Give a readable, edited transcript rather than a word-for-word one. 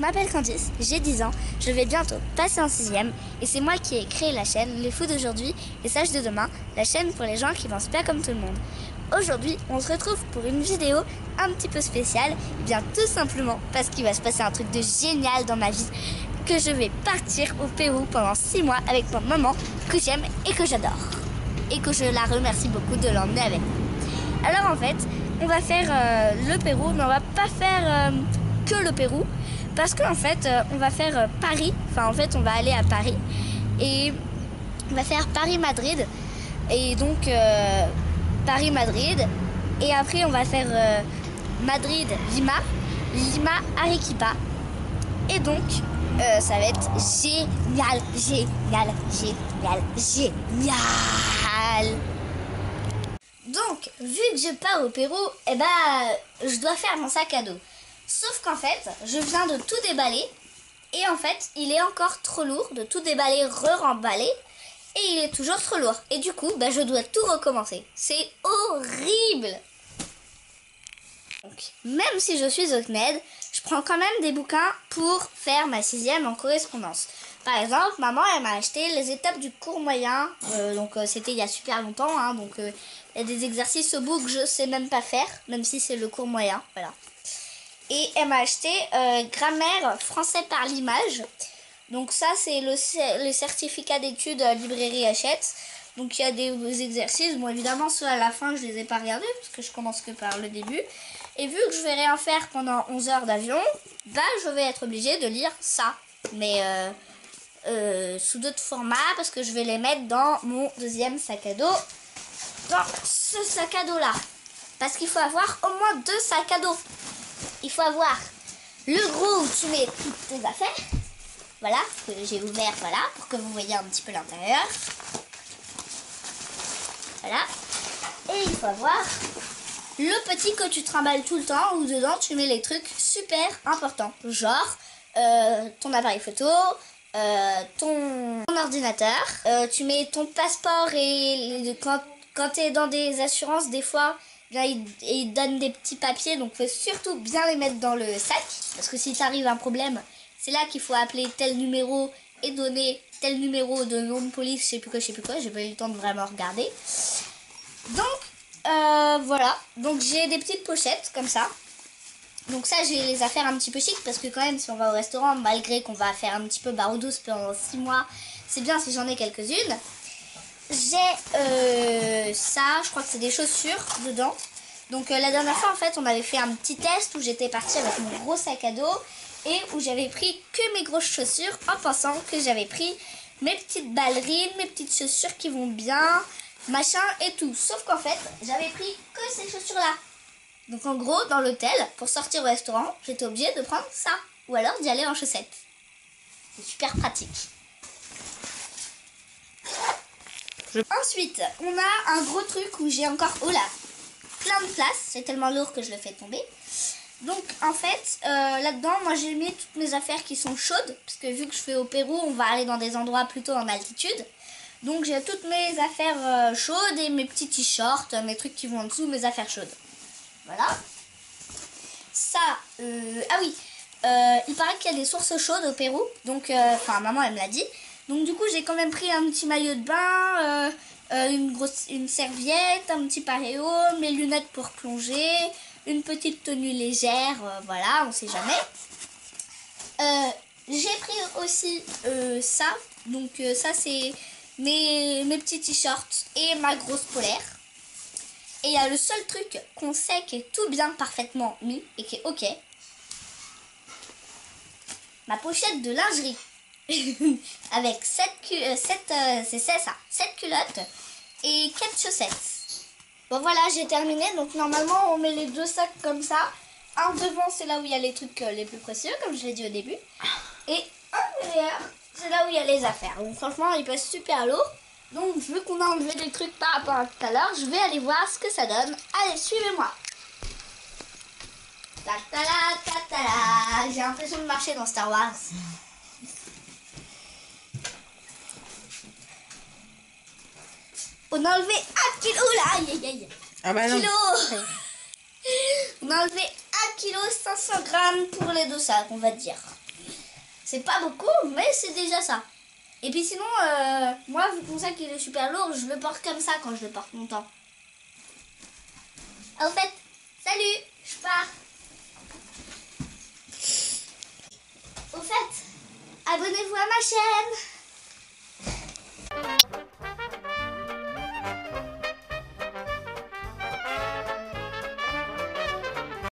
m'appelle Candice, j'ai 10 ans, je vais bientôt passer en 6e et c'est moi qui ai créé la chaîne Les Fous d'aujourd'hui et Sages de demain, la chaîne pour les gens qui pensent pas comme tout le monde. Aujourd'hui, on se retrouve pour une vidéo un petit peu spéciale, et bien tout simplement parce qu'il va se passer un truc de génial dans ma vie, que je vais partir au Pérou pendant 6 mois avec ma maman que j'aime et que j'adore. Et que je la remercie beaucoup de l'emmener avec moi. Alors en fait, on va faire le Pérou, mais on va pas faire que le Pérou, parce qu'en fait, on va faire Paris, enfin en fait, on va aller à Paris, et on va faire Paris-Madrid, et donc Paris-Madrid, et après on va faire Madrid-Lima, Lima-Arequipa, et donc ça va être génial, génial, génial, génial. Donc, vu que je pars au Pérou, eh ben, je dois faire mon sac à dos. Sauf qu'en fait, je viens de tout déballer. Et en fait, il est encore trop lourd de tout déballer, re-remballer. Et il est toujours trop lourd. Et du coup, je dois tout recommencer. C'est horrible. Donc, même si je suis au CNED, je prends quand même des bouquins pour faire ma 6e en correspondance. Par exemple, maman, elle m'a acheté les étapes du cours moyen. C'était il y a super longtemps. Hein, il y a des exercices au bout que je sais même pas faire, même si c'est le cours moyen. Voilà. Et elle m'a acheté grammaire français par l'image. Donc ça, c'est le certificat d'études librairie Hachette. Donc il y a des exercices. Bon, évidemment, ceux à la fin, je les ai pas regardés parce que je commence que par le début. Et vu que je vais rien faire pendant 11 heures d'avion, je vais être obligée de lire ça. Mais sous d'autres formats parce que je vais les mettre dans mon deuxième sac à dos. Dans ce sac à dos là. Parce qu'il faut avoir au moins 2 sacs à dos. Il faut avoir le gros où tu mets toutes tes affaires. Voilà, que j'ai ouvert, voilà, pour que vous voyez un petit peu l'intérieur. Voilà. Et il faut avoir le petit que tu trimbales tout le temps, où dedans tu mets les trucs super importants. Genre, ton appareil photo, ton ordinateur. Tu mets ton passeport et quand tu es dans des assurances, des fois, ils donnent des petits papiers. Donc, il faut surtout bien les mettre dans le sac. Parce que si t'arrive un problème, c'est là qu'il faut appeler tel numéro et donner tel numéro de nom de police, je sais plus quoi. J'ai pas eu le temps de vraiment regarder. Donc, voilà. Donc, j'ai des petites pochettes comme ça. Donc ça, j'ai les affaires un petit peu chic parce que quand même, si on va au restaurant, malgré qu'on va faire un petit peu baroudos pendant 6 mois, c'est bien si j'en ai quelques-unes. J'ai ça, je crois que c'est des chaussures dedans. Donc la dernière fois, en fait, on avait fait un petit test où j'étais partie avec mon gros sac à dos et où j'avais pris que mes grosses chaussures en pensant que j'avais pris mes petites ballerines, mes petites chaussures qui vont bien, machin et tout. Sauf qu'en fait, j'avais pris que ces chaussures-là. Donc en gros, dans l'hôtel, pour sortir au restaurant, j'étais obligée de prendre ça. Ou alors d'y aller en chaussettes. C'est super pratique. Ensuite, on a un gros truc où j'ai encore, plein de place. C'est tellement lourd que je le fais tomber. Donc en fait, là-dedans, moi j'ai mis toutes mes affaires qui sont chaudes. Parce que vu que je fais au Pérou, on va aller dans des endroits plutôt en altitude. Donc j'ai toutes mes affaires chaudes et mes petits t-shirts, mes trucs qui vont en dessous, mes affaires chaudes. Voilà. Ça, ah oui, il paraît qu'il y a des sources chaudes au Pérou. Donc, maman, elle me l'a dit. Donc, du coup, j'ai quand même pris un petit maillot de bain, une serviette, un petit paréo, mes lunettes pour plonger, une petite tenue légère, voilà, on sait jamais. J'ai pris aussi ça. Donc, ça, c'est mes petits t-shirts et ma grosse polaire. Et il y a le seul truc qu'on sait qui est tout bien parfaitement mis et qui est ok. Ma pochette de lingerie. Avec 7 culottes et 4 chaussettes. Bon voilà, j'ai terminé. Donc normalement on met les 2 sacs comme ça. Un devant, c'est là où il y a les trucs les plus précieux, comme je l'ai dit au début. Et un derrière, c'est là où il y a les affaires. Donc franchement, il passe super lourd. Donc, vu qu'on a enlevé des trucs par rapport à tout à l'heure, je vais aller voir ce que ça donne. Allez, suivez-moi. J'ai l'impression de marcher dans Star Wars. On a enlevé 1 kilo là. Aïe, aïe, aïe. Ah bah non. On a enlevé 1 kg 500 grammes pour les 2 sacs, on va dire. C'est pas beaucoup, mais c'est déjà ça. Et puis sinon, moi, vu que mon sac il est super lourd, je le porte comme ça quand je le porte longtemps. Ah, au fait, salut, je pars. Au fait, abonnez-vous à ma chaîne.